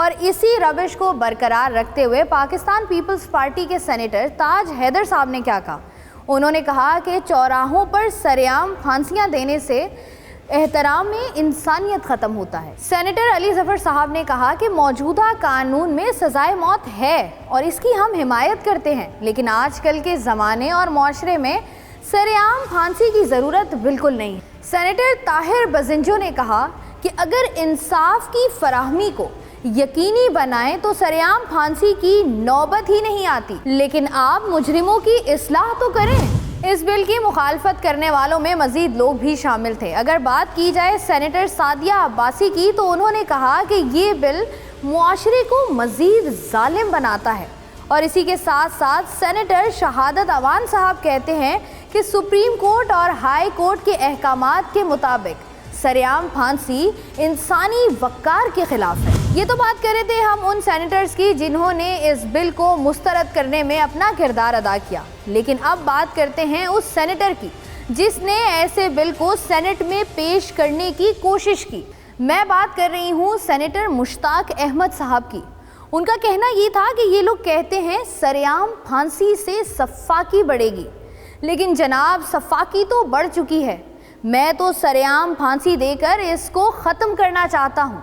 اور اسی روش کو برقرار رکھتے ہوئے پاکستان پیپلز پارٹی کے سینیٹر تاج حیدر صاحب نے کیا کہا؟ انہوں نے کہا کہ چوراہوں پر سرعام پھانسیاں دینے سے احترام میں انسانیت ختم ہوتا ہے۔ سینیٹر علی ظفر صاحب نے کہا کہ موجودہ قانون میں سزائے موت ہے اور اس کی ہم حمایت کرتے ہیں، لیکن آج کل کے زمانے اور معاشرے میں سرعام پھانسی کی ضرورت بالکل نہیں۔ سینیٹر طاہر بزنجو نے کہا کہ اگر انصاف کی فراہمی کو یقینی بنائیں تو سرعام پھانسی کی نوبت ہی نہیں آتی، لیکن آپ مجرموں کی اصلاح تو کریں۔ اس بل کی مخالفت کرنے والوں میں مزید لوگ بھی شامل تھے۔ اگر بات کی جائے سینیٹر سعدیہ عباسی کی تو انہوں نے کہا کہ یہ بل معاشرے کو مزید ظالم بناتا ہے، اور اسی کے ساتھ ساتھ سینیٹر شہادت اوان صاحب کہتے ہیں کہ سپریم کورٹ اور ہائی کورٹ کے احکامات کے مطابق سرعام پھانسی انسانی وقار کے خلاف ہے۔ یہ تو بات کر رہے تھے ہم ان سینیٹرز کی جنہوں نے اس بل کو مسترد کرنے میں اپنا کردار ادا کیا، لیکن اب بات کرتے ہیں اس سینیٹر کی جس نے ایسے بل کو سینٹ میں پیش کرنے کی کوشش کی۔ میں بات کر رہی ہوں سینیٹر مشتاق احمد صاحب کی۔ ان کا کہنا یہ تھا کہ یہ لوگ کہتے ہیں سرعام پھانسی سے سفاکی بڑھے گی، لیکن جناب سفاکی تو بڑھ چکی ہے، میں تو سرعام پھانسی دے کر اس کو ختم کرنا چاہتا ہوں۔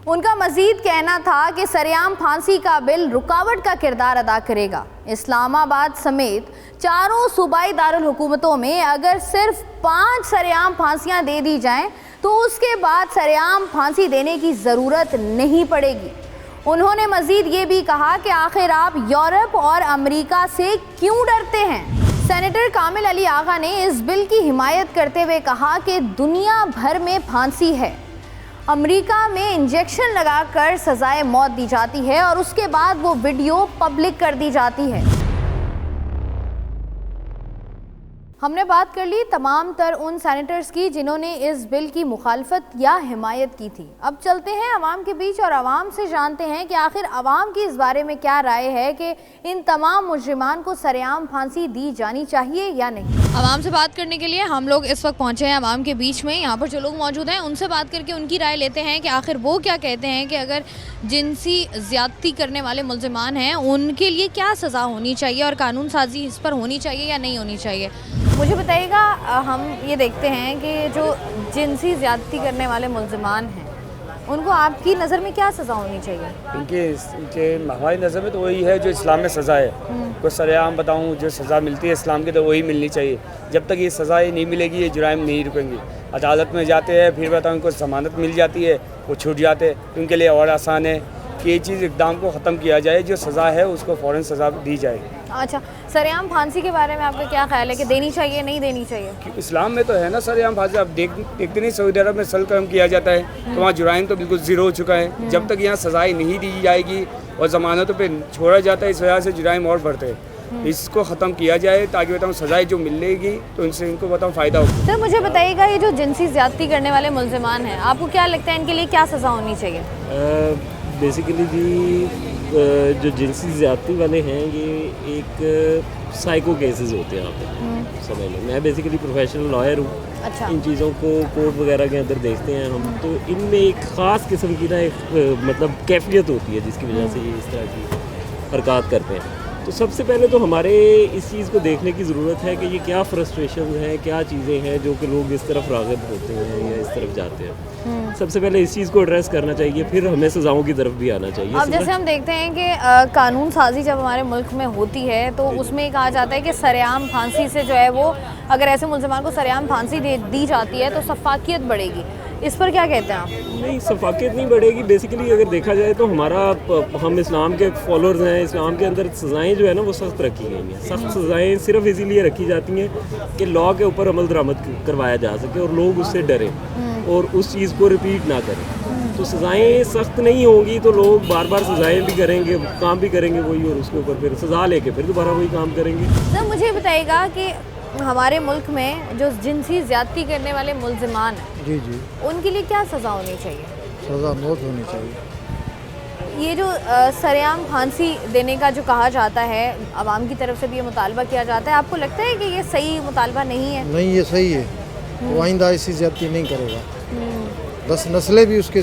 ان کا مزید کہنا تھا کہ سرعام پھانسی کا بل رکاوٹ کا کردار ادا کرے گا۔ اسلام آباد سمیت چاروں صوبائی دارالحکومتوں میں اگر صرف 5 سرعام پھانسیاں دے دی جائیں تو اس کے بعد سرعام پھانسی دینے کی ضرورت نہیں پڑے گی۔ انہوں نے مزید یہ بھی کہا کہ آخر آپ یورپ اور امریکہ سے کیوں ڈرتے ہیں؟ سینیٹر کامل علی آغا نے اس بل کی حمایت کرتے ہوئے کہا کہ دنیا بھر میں پھانسی ہے، امریکہ میں انجیکشن لگا کر سزائے موت دی جاتی ہے اور اس کے بعد وہ ویڈیو پبلک کر دی جاتی ہے۔ ہم نے بات کر لی تمام تر ان سینیٹرز کی جنہوں نے اس بل کی مخالفت یا حمایت کی تھی۔ اب چلتے ہیں عوام کے بیچ اور عوام سے جانتے ہیں کہ آخر عوام کی اس بارے میں کیا رائے ہے کہ ان تمام مجرمان کو سرعام پھانسی دی جانی چاہیے یا نہیں۔ عوام سے بات کرنے کے لیے ہم لوگ اس وقت پہنچے ہیں عوام کے بیچ میں۔ یہاں پر جو لوگ موجود ہیں ان سے بات کر کے ان کی رائے لیتے ہیں کہ آخر وہ کیا کہتے ہیں کہ اگر جنسی زیادتی کرنے والے ملزمان ہیں ان کے لیے کیا سزا ہونی چاہیے اور قانون سازی اس پر ہونی چاہیے یا نہیں ہونی چاہیے۔ مجھے بتائیے گا، ہم یہ دیکھتے ہیں کہ جو جنسی زیادتی کرنے والے ملزمان ہیں ان کو آپ کی نظر میں کیا سزا ہونی چاہیے؟ ان کے ہماری نظر میں تو وہی ہے جو اسلام میں سزا ہے۔ کوئی سرعام بتاؤں جو سزا ملتی ہے اسلام کے تو وہی ملنی چاہیے۔ جب تک یہ سزا نہیں ملے گی یہ جرائم نہیں رکیں گے۔ عدالت میں جاتے ہیں پھر بتاؤں ان کو ضمانت مل جاتی ہے، وہ چھوٹ جاتے ہیں، ان کے لیے اور آسان ہے کہ یہ چیز اقدام کو ختم کیا جائے، جو سزا ہے اس کو فوراً سزا دی جائے۔ اچھا، سرعام پھانسی کے بارے میں آپ کا کیا خیال ہے کہ دینی چاہیے نہیں دینی چاہیے؟ اسلام میں تو ہے نا سرعام پھانسی۔ آپ دیکھتے نہیں سعودی عرب میں سل قلم کیا جاتا ہے تو وہاں جرائم تو بالکل زیرو ہو چکا ہے۔ جب تک یہاں سزائیں نہیں دی جائے گی اور ضمانتوں پہ چھوڑا جاتا ہے اس وجہ سے جرائم اور بڑھتے ہیں۔ اس کو ختم کیا جائے تاکہ بتاؤں سزائیں جو ملے گی تو ان سے ان کو بتاؤں فائدہ ہوگا۔ سر مجھے بتائیے گا، یہ جو جنسی زیادتی کرنے والے ملزمان ہیں آپ کو کیا لگتا ہے ان کے لیے کیا سزا ہونی چاہیے؟ بیسیکلی جی جو جنسی زیادتی والے ہیں یہ ایک سائیکو کیسز ہوتے ہیں یہاں پہ سمجھ لیں۔ میں بیسیکلی پروفیشنل لائر ہوں۔ اچھا، ان چیزوں کو کورٹ وغیرہ کے اندر دیکھتے ہیں ہم، تو ان میں ایک خاص قسم کی نا ایک مطلب کیفیت ہوتی ہے جس کی وجہ سے یہ اس طرح کی حرکات کرتے ہیں۔ تو سب سے پہلے تو ہمارے اس چیز کو دیکھنے کی ضرورت ہے کہ یہ کیا فرسٹریشنز ہیں، کیا چیزیں ہیں جو کہ لوگ اس طرف راغب ہوتے ہیں یا اس طرف جاتے ہیں۔ سب سے پہلے اس چیز کو ایڈریس کرنا چاہیے، پھر ہمیں سزاؤں کی طرف بھی آنا چاہیے۔ اب جیسے ہم دیکھتے ہیں کہ قانون سازی جب ہمارے ملک میں ہوتی ہے تو اس میں کہا جاتا ہے کہ سرعام پھانسی سے جو ہے وہ اگر ایسے ملزمان کو سرعام پھانسی دی جاتی ہے تو سفاکیت بڑھے گی، اس پر کیا کہتے ہیں آپ؟ نہیں، سفاکیت نہیں بڑھے گی۔ بیسیکلی اگر دیکھا جائے تو ہم اسلام کے فالوورز ہیں، اسلام کے اندر سزائیں جو ہے نا وہ سخت رکھی گئی ہیں۔ سخت سزائیں صرف اسی لیے رکھی جاتی ہیں کہ لاء کے اوپر عمل درآمد کروایا جا سکے اور لوگ اس سے ڈریں اور اس چیز کو ریپیٹ نہ کریں۔ تو سزائیں سخت نہیں ہوں گی تو لوگ بار بار سزائیں بھی کریں گے، کام بھی کریں گے وہی، اور اس کے اوپر پھر سزا لے کے پھر دوبارہ وہی کام کریں گے۔ سر مجھے بتائیے گا کہ ہمارے ملک میں جو جنسی زیادتی کرنے والے ملزمان ہیں جی جی ان کے لیے کیا سزا ہونی چاہیے؟ سزا موت ہونی چاہیے۔ یہ جو سرعام پھانسی دینے کا جو کہا جاتا ہے عوام کی طرف سے بھی یہ مطالبہ کیا جاتا ہے، آپ کو لگتا ہے کہ یہ صحیح مطالبہ نہیں ہے؟ نہیں، یہ صحیح ہے، وہ آئندہ ایسی زیادتی نہیں کرے گا۔ 10 نسلیں بھی اس کے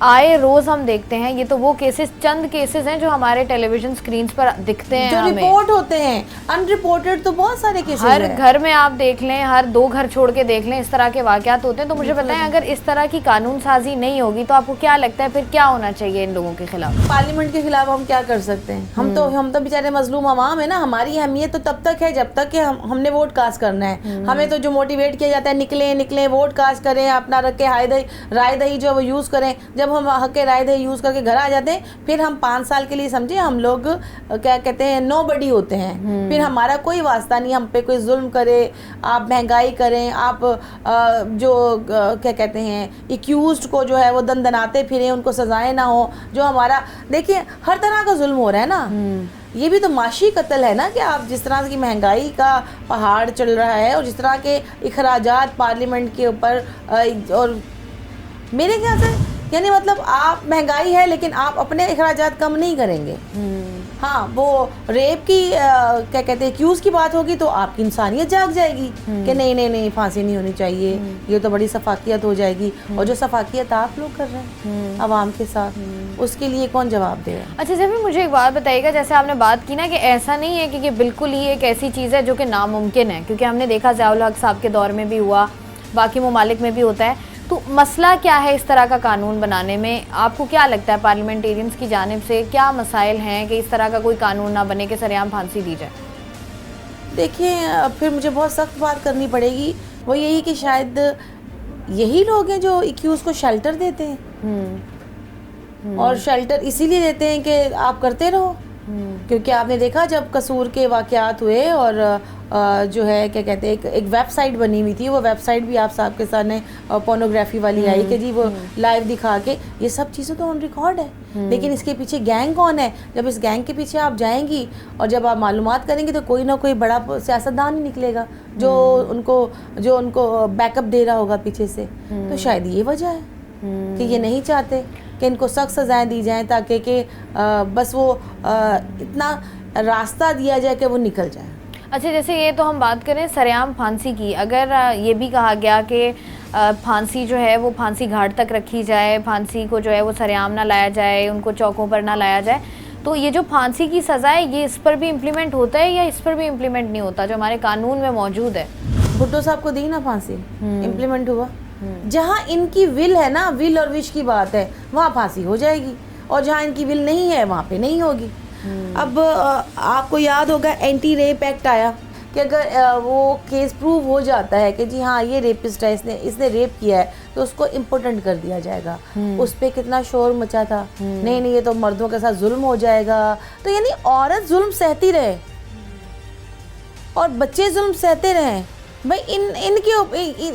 آئے روز ہم دیکھتے ہیں. یہ تو وہ کیسز, چند کیسز ہیں جو ہمارے ٹیلی ویژن سکرینز پر دکھتے ہیں, جو رپورٹ ہوتے ہیں. ان رپورٹڈ تو بہت سارے کیسز ہیں. ہر گھر میں آپ دیکھ لیں, ہر 2 گھر چھوڑ کے دیکھ لیں, اس طرح کے واقعات ہوتے ہیں. تو مجھے بتائیں, اگر اس طرح کی قانون سازی نہیں ہوگی تو آپ کو کیا لگتا ہے پھر کیا ہونا چاہیے ان لوگوں کے خلاف؟ پارلیمنٹ کے خلاف ہم کیا کر سکتے ہیں؟ ہم تو بیچارے مظلوم عوام ہیں نا. ہماری اہمیت تو تب تک ہے جب تک کہ ہم نے ووٹ کاسٹ کرنا ہے. ہمیں تو جو موٹیویٹ کیا جاتا ہے, نکلیں ووٹ کاسٹ کریں, اپنا رکھ کے رائے دہی جو وہ یوز کریں. جب ہم حق رائے دہی یوز کر کے گھر آ جاتے ہیں, پھر ہم 5 سال کے لیے سمجھے ہم لوگ کیا کہتے ہیں, نو بڈی ہوتے ہیں. پھر ہمارا کوئی واسطہ نہیں, ہم پہ کوئی ظلم کرے, آپ مہنگائی کریں, آپ جو کیا کہتے ہیں ایکیوزڈ کو جو ہے وہ دندناتے پھریں, ان کو سزائیں نہ ہوں. جو ہمارا دیکھیے ہر طرح کا ظلم ہو رہا ہے نا. یہ بھی تو معاشی قتل ہے نا, کہ آپ جس طرح کی مہنگائی کا پہاڑ چل رہا ہے, اور جس طرح کے اخراجات پارلیمنٹ کے اوپر, اور میرے خیال سے یعنی مطلب آپ مہنگائی ہے لیکن آپ اپنے اخراجات کم نہیں کریں گے. ہاں وہ ریپ کی کیا کہتے ہیں ایکیوز کی بات ہوگی تو آپ کی انسانیت جاگ جائے گی کہ نہیں پھانسی نہیں ہونی چاہیے, یہ تو بڑی سفاکیت ہو جائے گی. اور جو سفاکیت آپ لوگ کر رہے ہیں عوام کے ساتھ, اس کے لیے کون جواب دے گا؟ اچھا جب مجھے ایک بات بتائیے گا, جیسے آپ نے بات کی نا کہ ایسا نہیں ہے کہ یہ بالکل ہی ایک ایسی چیز ہے جو کہ ناممکن ہے, کیونکہ ہم نے دیکھا ضیاء الحق صاحب کے دور میں بھی ہوا, باقی ممالک میں بھی ہوتا ہے. تو مسئلہ کیا ہے اس طرح کا قانون بنانے میں؟ آپ کو کیا لگتا ہے پارلیمنٹیرینز کی جانب سے کیا مسائل ہیں کہ اس طرح کا کوئی قانون نہ بنے کہ سرعام پھانسی دی جائے؟ دیکھیں پھر مجھے بہت سخت بات کرنی پڑے گی, وہ یہی کہ شاید یہی لوگ ہیں جو ایکیوز کو شیلٹر دیتے ہیں. اور شیلٹر اسی لیے دیتے ہیں کہ آپ کرتے رہو, کیونکہ آپ نے دیکھا جب قصور کے واقعات ہوئے اور جو ہے کیا کہتے ہیں ایک ویب سائٹ بنی ہوئی تھی, وہ ویب سائٹ بھی آپ صاحب کے سامنے پورنوگرافی والی آئی کہ جی وہ لائیو دکھا کے, یہ سب چیزیں تو آن ریکارڈ ہے. لیکن اس کے پیچھے گینگ کون ہے؟ جب اس گینگ کے پیچھے آپ جائیں گی اور جب آپ معلومات کریں گی تو کوئی نہ کوئی بڑا سیاستدان ہی نکلے گا جو ان کو بیک اپ دے رہا ہوگا پیچھے سے. تو شاید یہ وجہ ہے کہ یہ نہیں چاہتے کہ ان کو سخت سزائیں دی جائیں, تاکہ کہ بس وہ اتنا راستہ دیا جائے کہ وہ نکل جائے. اچھا جیسے یہ تو ہم بات کریں سرعام پھانسی کی, اگر یہ بھی کہا گیا کہ پھانسی جو ہے وہ پھانسی گھاٹ تک رکھی جائے, پھانسی کو جو ہے وہ سرعام نہ لایا جائے, ان کو چوکوں پر نہ لایا جائے, تو یہ جو پھانسی کی سزا ہے یہ اس پر بھی امپلیمنٹ ہوتا ہے یا اس پر بھی امپلیمنٹ نہیں ہوتا جو ہمارے قانون میں موجود ہے؟ بھٹو صاحب کو دی نا پھانسی, امپلیمنٹ ہوا. جہاں ان کی ول ہے نا, ول اور وش کی بات ہے, وہاں پھانسی ہو جائے گی, اور جہاں ان کی ول نہیں ہے وہاں پہ نہیں ہوگی. اب آپ کو یاد ہوگا اینٹی ریپ ایکٹ آیا کہ اگر وہ کیس پروو ہو جاتا ہے کہ جی ہاں یہ ریپسٹ ہے, اس نے ریپ کیا ہے, تو اس کو امپورٹنٹ کر دیا جائے گا. اس پہ کتنا شور مچا تھا, نہیں یہ تو مردوں کے ساتھ ظلم ہو جائے گا. تو یعنی عورت ظلم سہتی رہے اور بچے ظلم سہتے رہیں بھائی,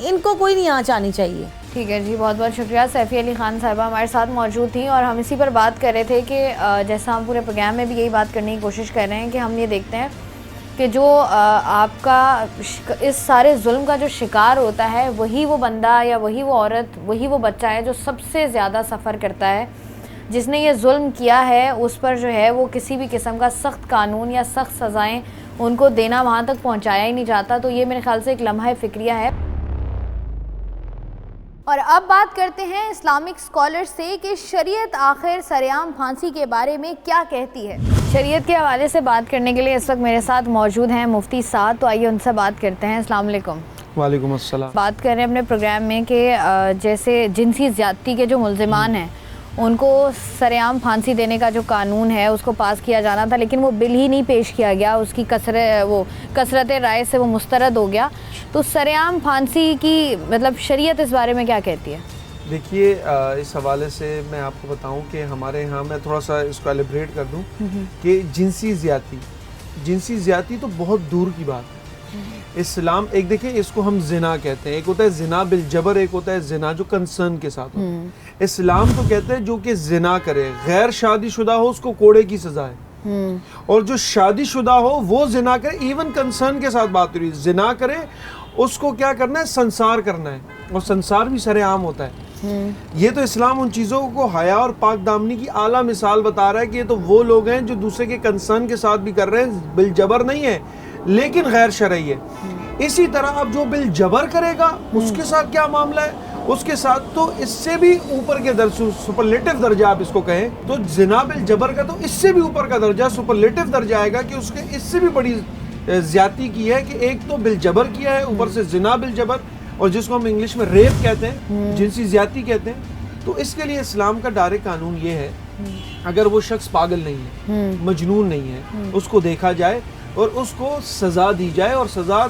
ان کو کوئی نہیں آنچ آنی چاہیے. ٹھیک ہے جی, بہت بہت شکریہ. سیفی علی خان صاحبہ ہمارے ساتھ موجود تھیں اور ہم اسی پر بات کر رہے تھے کہ جیسا ہم پورے پروگرام میں بھی یہی بات کرنے کی کوشش کر رہے ہیں کہ ہم یہ دیکھتے ہیں کہ جو آپ کا اس سارے ظلم کا جو شکار ہوتا ہے وہی وہ بندہ یا وہی وہ عورت, وہی وہ بچہ ہے جو سب سے زیادہ سفر کرتا ہے. جس نے یہ ظلم کیا ہے اس پر جو ہے وہ کسی بھی قسم کا سخت قانون یا سخت سزائیں ان کو دینا وہاں تک پہنچایا ہی نہیں جاتا. تو یہ میرے خیال سے ایک لمحہ فکریہ ہے. اور اب بات کرتے ہیں اسلامک اسکالر سے کہ شریعت آخر سرعام پھانسی کے بارے میں کیا کہتی ہے. شریعت کے حوالے سے بات کرنے کے لیے اس وقت میرے ساتھ موجود ہیں مفتی سعد, تو آئیے ان سے بات کرتے ہیں. السلام علیکم. وعلیکم السلام. بات کر رہے ہیں اپنے پروگرام میں کہ جیسے جنسی زیادتی کے جو ملزمان ہیں ان کو سرعام پھانسی دینے کا جو قانون ہے اس کو پاس کیا جانا تھا, لیکن وہ بل ہی نہیں پیش کیا گیا, اس کی کثرت رائے سے وہ مسترد ہو گیا. تو سرعام پھانسی کی مطلب شریعت اس بارے میں کیا کہتی ہے؟ دیکھیے اس حوالے سے میں آپ کو بتاؤں کہ ہمارے ہاں میں تھوڑا سا اس کو ایلیبریٹ کر دوں کہ جنسی زیادتی تو بہت دور کی بات ہے. اسلام ایک دیکھیں اس کو ہم زنا کہتے ہیں, ایک ہوتا ہے زنا بالجبر, ایک ہوتا ہے زنا جو کنسرن کے ساتھ ہوتا ہے. اسلام تو کہتے ہیں جو کہ زنا کرے, غیر شادی شدہ ہو اس کو کوڑے کی سزا ہے, اور جو شادی شدہ ہو وہ زنا کرے, ایون کنسرن کے ساتھ بات ہو رہی ہے, زنا کرے اس کو کیا کرنا ہے, سنسار کرنا ہے, اور سنسار بھی سرعام ہوتا ہے. یہ تو اسلام ان چیزوں کو حیا اور پاک دامنی کی اعلیٰ مثال بتا رہا ہے کہ یہ تو وہ لوگ ہیں جو دوسرے کے کنسرن کے ساتھ بھی کر رہے ہیں, بالجبر نہیں ہے لیکن غیر شرعی ہے. اسی طرح اب جو بالجبر کرے گا اس کے ساتھ کیا معاملہ ہے, اس کے ساتھ تو اس سے بھی اوپر کے درجہ سپرلیٹو درجہ آپ اس کو کہیں تو زنا بالجبر کا تو اس سے بھی اوپر کا درجہ سپرلیٹو درجہ آئے گا کہ اس کے اس سے بھی بڑی زیادتی کی ہے کہ ایک تو بالجبر کیا ہے اوپر سے زنا بالجبر اور جس کو ہم انگلش میں ریپ کہتے ہیں جنسی زیادتی کہتے ہیں. تو اس کے لیے اسلام کا ڈائریکٹ قانون یہ ہے اگر وہ شخص پاگل نہیں ہے مجنون نہیں ہے اس کو دیکھا جائے اور اس کو سزا دی جائے اور سزا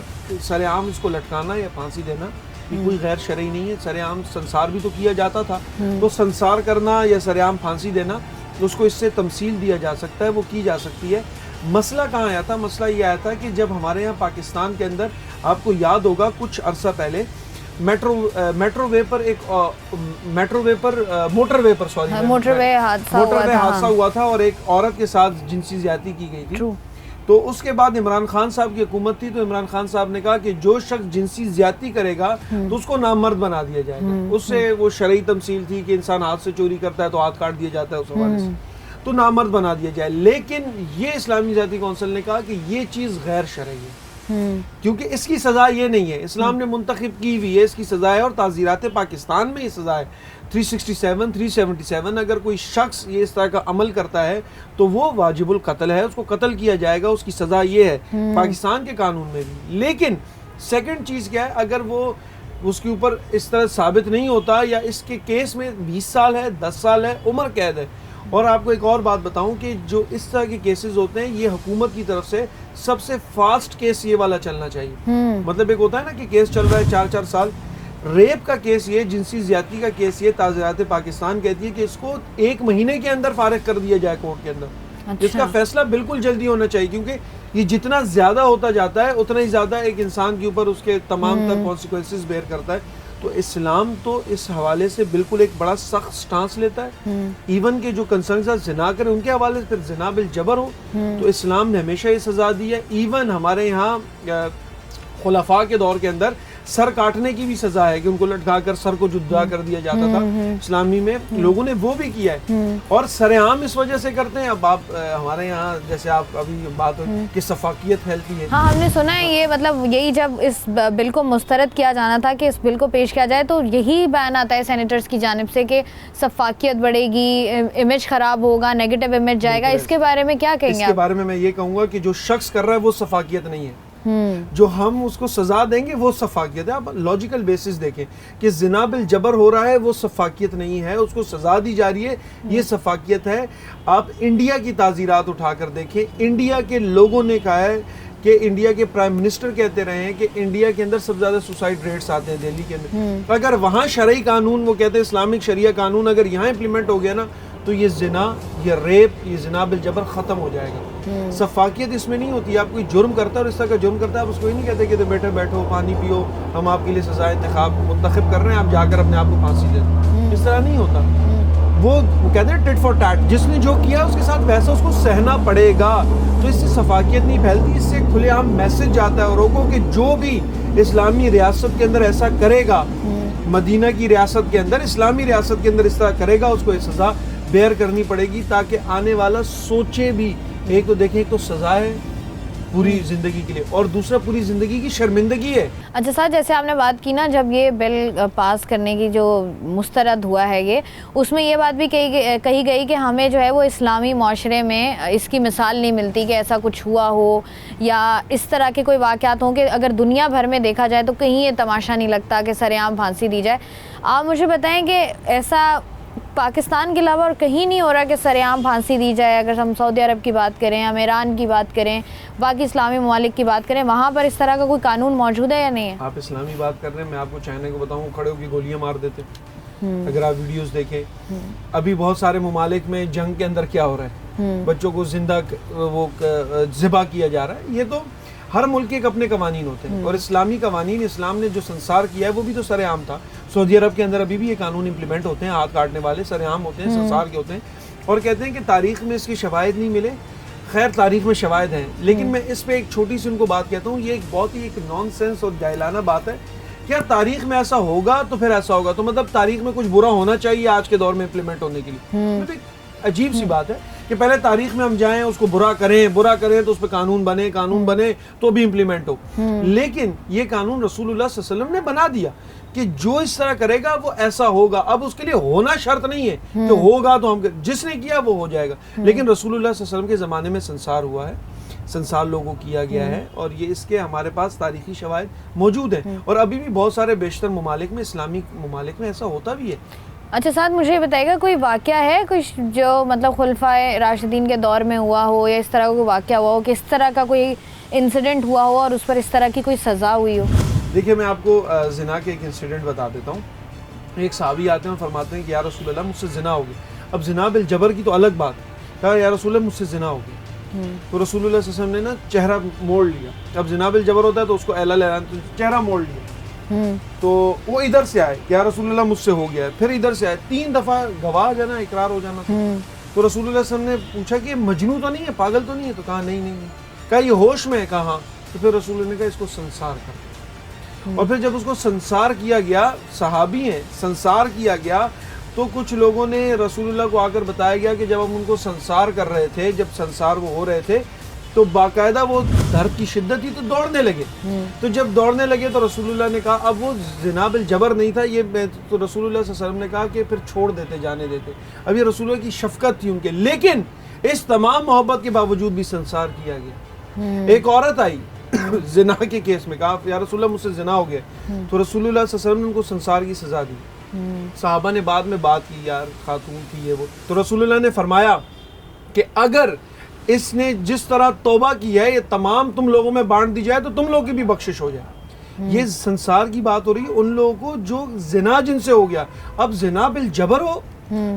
سر عام اس کو لٹکانا یا پھانسی دینا یہ کوئی غیر شرعی نہیں ہے. سر عام سنسار بھی تو کیا جاتا تھا تو سنسار کرنا یا سر عام پھانسی دینا اس کو اس سے تمثیل دیا جا سکتا ہے وہ کی جا سکتی ہے. مسئلہ کہاں آیا تھا؟ مسئلہ یہ آیا تھا کہ جب ہمارے یہاں پاکستان کے اندر آپ کو یاد ہوگا کچھ عرصہ پہلے موٹر وے حادثہ ہوا تھا اور ایک عورت کے ساتھ جنسی زیادتی کی گئی تھی. تو اس کے بعد عمران خان صاحب کی حکومت تھی تو عمران خان صاحب نے کہا کہ جو شخص جنسی زیادتی کرے گا تو اس کو نامرد بنا دیا جائے گا. اس سے وہ شرعی تمثیل تھی کہ انسان ہاتھ سے چوری کرتا ہے تو ہاتھ کاٹ دیا جاتا ہے اس حوالے سے تو نامرد بنا دیا جائے. لیکن یہ اسلامی ذاتی کونسل نے کہا کہ یہ چیز غیر شرعی ہے کیونکہ اس کی سزا یہ نہیں ہے. اسلام نے منتخب کی ہوئی ہے اس کی سزا ہے اور تعزیرات پاکستان میں یہ سزا ہے 367 377. اگر کوئی شخص یہ اس طرح کا عمل کرتا ہے تو وہ واجب القتل ہے اس کو قتل کیا جائے گا. اس کی سزا یہ ہے پاکستان کے قانون میں بھی. لیکن سیکنڈ چیز کیا ہے اگر وہ اس کے اوپر اس طرح ثابت نہیں ہوتا یا اس کے کیس میں 20 سال ہے 10 سال ہے عمر قید ہے. اور آپ کو ایک اور بات بتاؤں کہ جو اس طرح کے کیسز ہوتے ہیں یہ حکومت کی طرف سے سب سے فاسٹ کیس یہ والا چلنا چاہیے. مطلب ایک ہوتا ہے نا کہ کیس چل رہا ہے 4 سال. ریپ کا کیس یہ جنسی زیادتی کا کیس یہ تعزیرات پاکستان کہتی ہے کہ اس کو 1 مہینے کے اندر فارغ کر دیا جائے کورٹ کے اندر. اس کا فیصلہ بالکل جلدی ہونا چاہیے کیونکہ یہ جتنا زیادہ ہوتا جاتا ہے اتنا ہی زیادہ ایک انسان کے اوپر اس کے تمام تر کانسیکوینسز بیئر کرتا ہے. تو اسلام تو اس حوالے سے بالکل ایک بڑا سخت سٹانس لیتا ہے. ایون کہ جو کنسرن ساتھ زنا کرے ان کے حوالے سے پھر زنا بالجبر ہو تو اسلام نے ہمیشہ یہ سزا دی ہے. ایون ہمارے یہاں خلفاء کے دور کے اندر سر کاٹنے کی بھی سزا ہے کہ ان کو لٹکا کر سر کو جدا کر دیا جاتا تھا. اسلامی میں لوگوں نے وہ بھی کیا ہے اور سر عام اس وجہ سے کرتے ہیں. اب آپ ہمارے یہاں جیسے آپ ابھی بات ہو کہ سفاکیت پھیلتی ہے. ہاں ہم نے سنا ہے یہ مطلب یہی جب اس بل کو مسترد کیا جانا تھا کہ اس بل کو پیش کیا جائے تو یہی بیان آتا ہے سینیٹرز کی جانب سے کہ سفاکیت بڑھے گی امیج خراب ہوگا نیگیٹو امیج جائے گا. اس کے بارے میں کیا کہیں گے؟ اس کے بارے میں میں یہ کہوں گا کہ جو شخص کر رہا ہے وہ سفاکیت نہیں ہے. جو ہم اس کو سزا دیں گے وہ سفاکیت ہے. آپ لاجیکل بیسس دیکھیں کہ زنا بالجبر ہو رہا ہے وہ سفاکیت نہیں ہے اس کو سزا دی جا رہی ہے یہ سفاکیت ہے. آپ انڈیا کی تعزیرات اٹھا کر دیکھیں. انڈیا کے لوگوں نے کہا ہے کہ انڈیا کے پرائم منسٹر کہتے رہے ہیں کہ انڈیا کے اندر سب سے زیادہ سوسائڈ ریٹس آتے ہیں دہلی کے اندر. اگر وہاں شرعی قانون وہ کہتے ہیں اسلامک شریعہ قانون اگر یہاں امپلیمنٹ ہو گیا نا تو یہ زنا یہ ریپ یہ زنا بالجبر ختم ہو جائے گا. سفاکیت اس میں نہیں ہوتی. آپ کوئی جرم کرتا ہے اور اس طرح کا جرم کرتا ہے آپ اس کو ہی نہیں کہتے کہ بیٹھے بیٹھو پانی پیو ہم آپ کے لیے سزا منتخب کر رہے ہیں آپ جا کر اپنے آپ کو پھانسی دے دیں. اس طرح نہیں ہوتا. وہ کہتے ہیں ٹٹ فار ٹیٹ. جس نے جو کیا اس کے ساتھ ویسا اس کو سہنا پڑے گا. تو اس سے سفاکیت نہیں پھیلتی. اس سے کھلے عام میسج جاتا ہے اوروں کو کہ جو بھی اسلامی ریاست کے اندر ایسا کرے گا مدینہ کی ریاست کے اندر اسلامی ریاست کے اندر اس طرح کرے گا اس کو یہ سزا بیئر کرنی پڑے گی تاکہ آنے والا سوچے بھی. ایک تو دیکھیں ایک تو سزا ہے پوری زندگی کے لیے اور دوسرا پوری زندگی کی شرمندگی ہے. اچھا سر جیسے آپ نے بات کی نا جب یہ بل پاس کرنے کی جو مسترد ہوا ہے یہ اس میں یہ بات بھی کہی گئی کہ ہمیں جو ہے وہ اسلامی معاشرے میں اس کی مثال نہیں ملتی کہ ایسا کچھ ہوا ہو یا اس طرح کے کوئی واقعات ہوں کہ اگر دنیا بھر میں دیکھا جائے تو کہیں یہ تماشا نہیں لگتا کہ سر عام پھانسی دی جائے. آپ مجھے بتائیں کہ ایسا پاکستان کے علاوہ اور کہیں نہیں ہو رہا کہ سر عام پھانسی دی جائے. اگر ہم سعودی عرب کی بات کریں ہم ایران کی بات کریں باقی اسلامی ممالک کی بات کریں وہاں پر اس طرح کا کوئی قانون موجود ہے یا نہیں ہے؟ آپ اسلامی بات کر رہے ہیں میں آپ کو چائنا کو بتاؤں کھڑے ہو کے گولیاں مار دیتے. اگر آپ ویڈیوز دیکھیں ابھی بہت سارے ممالک میں جنگ کے اندر کیا ہو رہا ہے بچوں کو زندہ وہ ذبح کیا جا رہا ہے. یہ تو ہر ملک کے اپنے قوانین ہوتے ہیں اور اسلامی قوانین اسلام نے جو سنسار کیا ہے وہ بھی تو سر عام تھا. سعودی عرب کے اندر ابھی بھی یہ قانون امپلیمنٹ ہوتے ہیں. ہاتھ کاٹنے والے سر عام ہوتے ہیں سنسار کے ہوتے ہیں اور کہتے ہیں کہ تاریخ میں اس کی شواہد نہیں ملے. خیر تاریخ میں شواہد ہیں لیکن میں اس پہ ایک چھوٹی سی ان کو بات کہتا ہوں. یہ ایک بہت ہی ایک نان سینس اور جاہلانہ بات ہے کہ یار تاریخ میں ایسا ہوگا تو پھر ایسا ہوگا تو مطلب تاریخ میں کچھ برا ہونا چاہیے آج کے دور میں امپلیمنٹ ہونے کے لیے. عجیب سی بات ہے کہ پہلے تاریخ میں ہم جائیں, اس کو برا کریں تو اس پہ قانون بنے تو بھی امپلیمنٹ ہو. لیکن یہ قانون رسول اللہ صلی اللہ علیہ وسلم نے بنا دیا کہ جو اس طرح کرے گا وہ ایسا ہوگا. اب اس کے لیے ہونا شرط نہیں ہے کہ ہوگا تو ہم, جس نے کیا وہ ہو جائے گا. لیکن رسول اللہ صلی اللہ علیہ وسلم کے زمانے میں سنسار ہوا ہے, سنسار لوگوں کیا گیا ہے, اور یہ اس کے ہمارے پاس تاریخی شواہد موجود ہیں, اور ابھی بھی بہت سارے بیشتر ممالک میں, اسلامی ممالک میں ایسا ہوتا بھی ہے. اچھا ساتھ مجھے یہ بتائیے گا, کوئی واقعہ ہے کچھ جو مطلب خلفائے راشدین کے دور میں ہوا ہو, یا اس طرح کا کوئی واقعہ ہوا ہو کہ اس طرح کا کوئی انسیڈنٹ ہوا ہو اور اس پر اس طرح کی کوئی سزا ہوئی ہو؟ دیکھیے میں آپ کو زنا کے ایک انسیڈنٹ بتا دیتا ہوں. ایک صحابی آتے ہیں اور فرماتے ہیں کہ یا رسول اللہ مجھ سے زنا ہو گیا. اب زنا بالجبر کی تو الگ بات ہے, کہا یا رسول اللہ مجھ سے زنا ہو گیا. تو رسول اللہ صلی اللہ علیہ وسلم نے نا چہرہ موڑ لیا. اب زنا بالجبر ہوتا ہے تو اس کو اعلیٰ لہرانا, تو چہرہ موڑ لیا. تو وہ ادھر سے آئے کہ یا رسول اللہ مجھ سے ہو گیا ہے, پھر ادھر سے آئے, 3 دفعہ گواہ جانا, اقرار ہو جانا. تو رسول اللہ صلی اللہ علیہ وسلم نے پوچھا کہ مجنون تو نہیں ہے, پاگل تو نہیں ہے؟ تو کہا نہیں. کہا یہ ہوش میں ہے؟ کہا. تو پھر رسول اللہ نے کہا اس کو سنسار کر. اور پھر جب اس کو سنسار کیا گیا, صحابی ہیں, سنسار کیا گیا, تو کچھ لوگوں نے رسول اللہ کو آ کر بتایا گیا کہ جب ہم ان کو سنسار کر رہے تھے, جب سنسار وہ ہو رہے تھے, تو باقاعدہ وہ درد کی شدت تھی تو دوڑنے لگے. تو جب دوڑنے لگے تو رسول اللہ نے کہا, اب وہ زنا بالجبر نہیں تھا یہ, تو رسول اللہ صلی اللہ علیہ وسلم نے کہا کہ پھر چھوڑ دیتے, جانے دیتے. اب یہ رسول اللہ کی شفقت تھی ان کے, لیکن اس تمام محبت کے باوجود بھی سنسار کیا گیا. ایک عورت آئی زنا کے کیس میں, کہا یا رسول اللہ مجھ سے زنا ہو گیا. تو رسول اللہ صلی اللہ علیہ وسلم نے ان کو سنسار کی سزا دی. صحابہ نے بعد میں بات کی, یار خاتون تھی یہ وہ. تو رسول اللہ نے فرمایا کہ اگر اس نے جس طرح توبہ کی ہے یہ تمام تم لوگوں میں بانٹ دی جائے تو تم لوگوں کی بھی بخشش ہو جائے. یہ سنسار کی بات ہو رہی ہے ان لوگوں کو جو زنا جن سے ہو گیا. اب زنا بالجبر ہو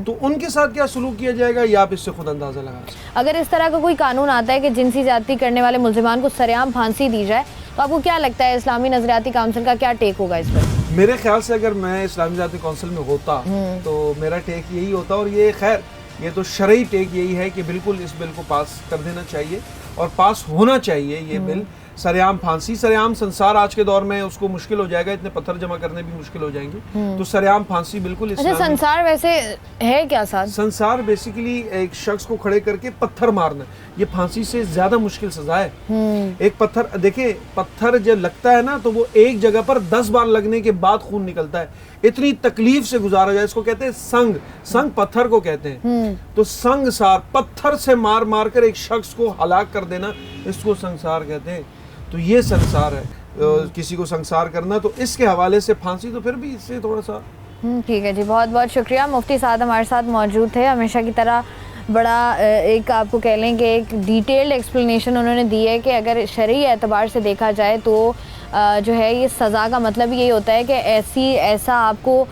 تو ان کے ساتھ کیا سلوک کیا جائے گا یہ آپ اس سے خود اندازہ لگا. اگر اس طرح کا کوئی قانون آتا ہے کہ جنسی زیادتی کرنے والے ملزمان کو سرعام پھانسی دی جائے تو آپ کو کیا لگتا ہے اسلامی نظریاتی کونسل کا کیا ٹیک ہوگا اس پر؟ میرے خیال سے اگر میں اسلامی نظریاتی کونسل میں ہوتا تو میرا ٹیک یہی ہوتا, اور یہ خیر یہ تو شرعی ٹیک یہی ہے کہ بالکل اس بل کو پاس کر دینا چاہیے اور پاس ہونا چاہیے یہ بل. سرعام پھانسی, سرعام سنسار آج کے دور میں اس کو مشکل ہو جائے گا, اتنے پتھر جمع کرنے بھی مشکل ہو جائیں گے, تو سرعام پھانسی بالکل اسلامی. سنسار ویسے ہے کیا ساتھ؟ سنسار بیسیکلی ایک شخص کو کھڑے کر کے پتھر مارنا, یہ پھانسی سے زیادہ مشکل سزا ہے. ایک پتھر, دیکھیں پتھر جب لگتا ہے نا تو وہ ایک جگہ پر 10 بار لگنے کے بعد خون نکلتا ہے, اتنی تکلیف سے گزارا جائے. اس کو کہتے ہیں سنگ پتھر کو کہتے ہیں. تو سنگسار, پتھر سے مار مار کر ایک شخص کو ہلاک کر دینا, اس کو سنسار کہتے ہیں. تو یہ سنسار ہے, کسی کو سنسار کرنا. تو اس کے حوالے سے پھانسی تو پھر بھی اس سے تھوڑا سا. ٹھیک ہے جی, بہت بہت شکریہ. مفتی صاحب ہمارے ساتھ موجود تھے, ہمیشہ کی طرح بڑا ایک آپ کو کہہ لیں کہ ایک ڈیٹیلڈ ایکسپلینیشن انہوں نے دی ہے کہ اگر شرعی اعتبار سے دیکھا جائے تو جو ہے یہ سزا کا مطلب یہی ہوتا ہے کہ ایسا آپ کو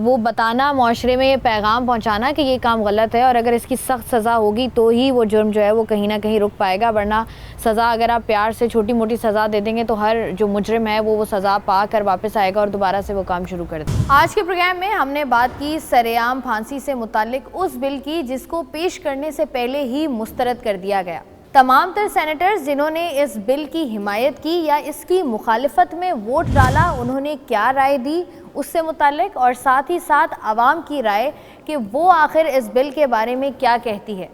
وہ بتانا, معاشرے میں یہ پیغام پہنچانا کہ یہ کام غلط ہے, اور اگر اس کی سخت سزا ہوگی تو ہی وہ جرم جو ہے وہ کہیں نہ کہیں رک پائے گا. ورنہ سزا اگر آپ پیار سے چھوٹی موٹی سزا دے دیں گے تو ہر جو مجرم ہے وہ سزا پا کر واپس آئے گا اور دوبارہ سے وہ کام شروع کر دے. آج کے پروگرام میں ہم نے بات کی سرعام پھانسی سے متعلق اس بل کی جس کو پیش کرنے سے پہلے ہی مسترد کر دیا گیا. تمام تر سینیٹرز جنہوں نے اس بل کی حمایت کی یا اس کی مخالفت میں ووٹ ڈالا, انہوں نے کیا رائے دی اس سے متعلق, اور ساتھ ہی ساتھ عوام کی رائے کہ وہ آخر اس بل کے بارے میں کیا کہتی ہے.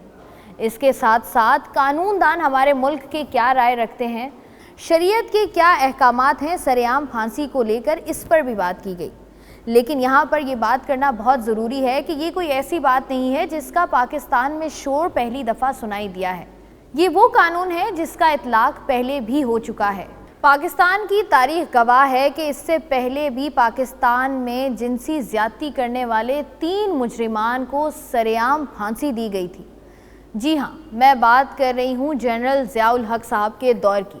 اس کے ساتھ ساتھ قانون دان ہمارے ملک کے کیا رائے رکھتے ہیں, شریعت کے کیا احکامات ہیں سرعام پھانسی کو لے کر, اس پر بھی بات کی گئی. لیکن یہاں پر یہ بات کرنا بہت ضروری ہے کہ یہ کوئی ایسی بات نہیں ہے جس کا پاکستان میں شور پہلی دفعہ سنائی دیا ہے. یہ وہ قانون ہے جس کا اطلاق پہلے بھی ہو چکا ہے. پاکستان کی تاریخ گواہ ہے کہ اس سے پہلے بھی پاکستان میں جنسی زیادتی کرنے والے 3 مجرمان کو سرعام پھانسی دی گئی تھی. جی ہاں, میں بات کر رہی ہوں جنرل ضیاء الحق صاحب کے دور کی.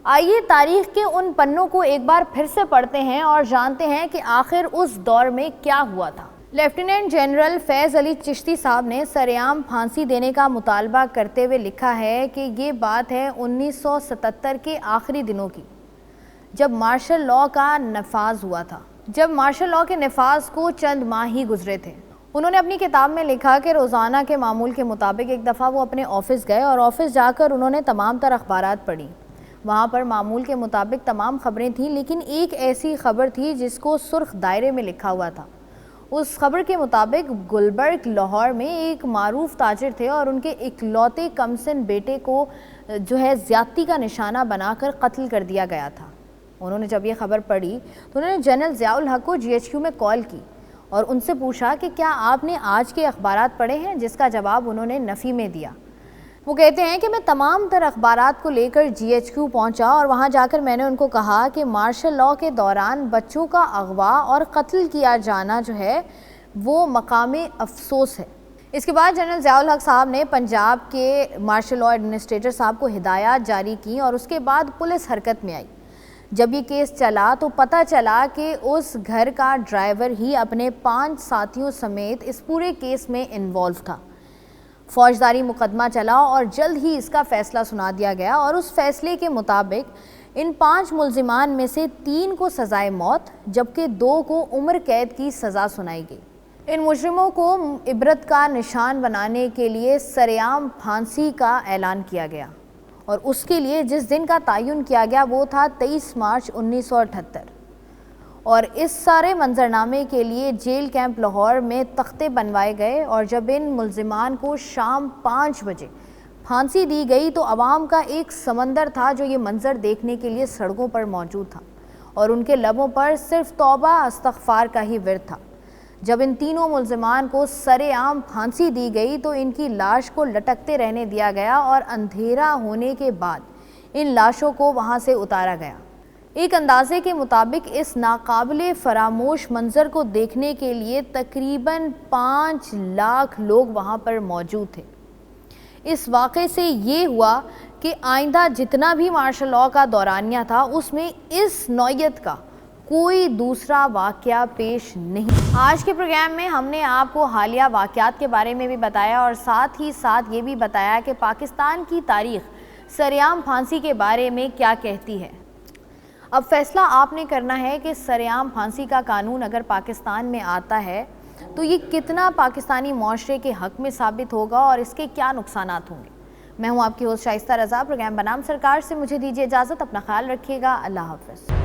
آئیے تاریخ کے ان پنوں کو ایک بار پھر سے پڑھتے ہیں اور جانتے ہیں کہ آخر اس دور میں کیا ہوا تھا. لیفٹیننٹ جنرل فیض علی چشتی صاحب نے سرعام پھانسی دینے کا مطالبہ کرتے ہوئے لکھا ہے کہ یہ بات ہے 1977 کے آخری دنوں کی, جب مارشل لاء کا نفاذ ہوا تھا. جب مارشل لاء کے نفاذ کو چند ماہ ہی گزرے تھے. انہوں نے اپنی کتاب میں لکھا کہ روزانہ کے معمول کے مطابق ایک دفعہ وہ اپنے آفس گئے اور آفس جا کر انہوں نے تمام تر اخبارات پڑھی. وہاں پر معمول کے مطابق تمام خبریں تھیں, لیکن ایک ایسی خبر تھی جس کو سرخ دائرے میں لکھا ہوا تھا. اس خبر کے مطابق گلبرگ لاہور میں ایک معروف تاجر تھے اور ان کے اکلوتے کمسن بیٹے کو جو ہے زیادتی کا نشانہ بنا کر قتل کر دیا گیا تھا۔ انہوں نے جب یہ خبر پڑھی تو انہوں نے جنرل ضیاء الحق کو GHQ میں کال کی اور ان سے پوچھا کہ کیا آپ نے آج کے اخبارات پڑھے ہیں، جس کا جواب انہوں نے نفی میں دیا۔ وہ کہتے ہیں کہ میں تمام تر اخبارات کو لے کر GHQ پہنچا اور وہاں جا کر میں نے ان کو کہا کہ مارشل لاء کے دوران بچوں کا اغوا اور قتل کیا جانا جو ہے وہ مقام افسوس ہے۔ اس کے بعد جنرل ضیاء الحق صاحب نے پنجاب کے مارشل لاء ایڈمنسٹریٹر صاحب کو ہدایات جاری کی اور اس کے بعد پولیس حرکت میں آئی۔ جب یہ کیس چلا تو پتہ چلا کہ اس گھر کا ڈرائیور ہی اپنے 5 ساتھیوں سمیت اس پورے کیس میں انوالو تھا۔ فوجداری مقدمہ چلا اور جلد ہی اس کا فیصلہ سنا دیا گیا اور اس فیصلے کے مطابق ان 5 ملزمان میں سے 3 کو سزائے موت جبکہ 2 کو عمر قید کی سزا سنائی گئی۔ ان مجرموں کو عبرت کا نشان بنانے کے لیے سرعام پھانسی کا اعلان کیا گیا اور اس کے لیے جس دن کا تعین کیا گیا وہ تھا 23 مارچ 1978 اور اس سارے منظرنامے کے لیے جیل کیمپ لاہور میں تختے بنوائے گئے اور جب ان ملزمان کو شام 5 بجے پھانسی دی گئی تو عوام کا ایک سمندر تھا جو یہ منظر دیکھنے کے لیے سڑکوں پر موجود تھا اور ان کے لبوں پر صرف توبہ استغفار کا ہی ورد تھا۔ جب ان تینوں ملزمان کو سرعام پھانسی دی گئی تو ان کی لاش کو لٹکتے رہنے دیا گیا اور اندھیرا ہونے کے بعد ان لاشوں کو وہاں سے اتارا گیا۔ ایک اندازے کے مطابق اس ناقابل فراموش منظر کو دیکھنے کے لیے تقریباً 5 لاکھ لوگ وہاں پر موجود تھے۔ اس واقعے سے یہ ہوا کہ آئندہ جتنا بھی مارشل لاء کا دورانیہ تھا اس میں اس نوعیت کا کوئی دوسرا واقعہ پیش نہیں۔ آج کے پروگرام میں ہم نے آپ کو حالیہ واقعات کے بارے میں بھی بتایا اور ساتھ ہی ساتھ یہ بھی بتایا کہ پاکستان کی تاریخ سرعام پھانسی کے بارے میں کیا کہتی ہے۔ اب فیصلہ آپ نے کرنا ہے کہ سرعام پھانسی کا قانون اگر پاکستان میں آتا ہے تو یہ کتنا پاکستانی معاشرے کے حق میں ثابت ہوگا اور اس کے کیا نقصانات ہوں گے۔ میں ہوں آپ کی ہوسٹ شائستہ رضا، پروگرام بنام سرکار سے مجھے دیجیے اجازت، اپنا خیال رکھیے گا، اللہ حافظ۔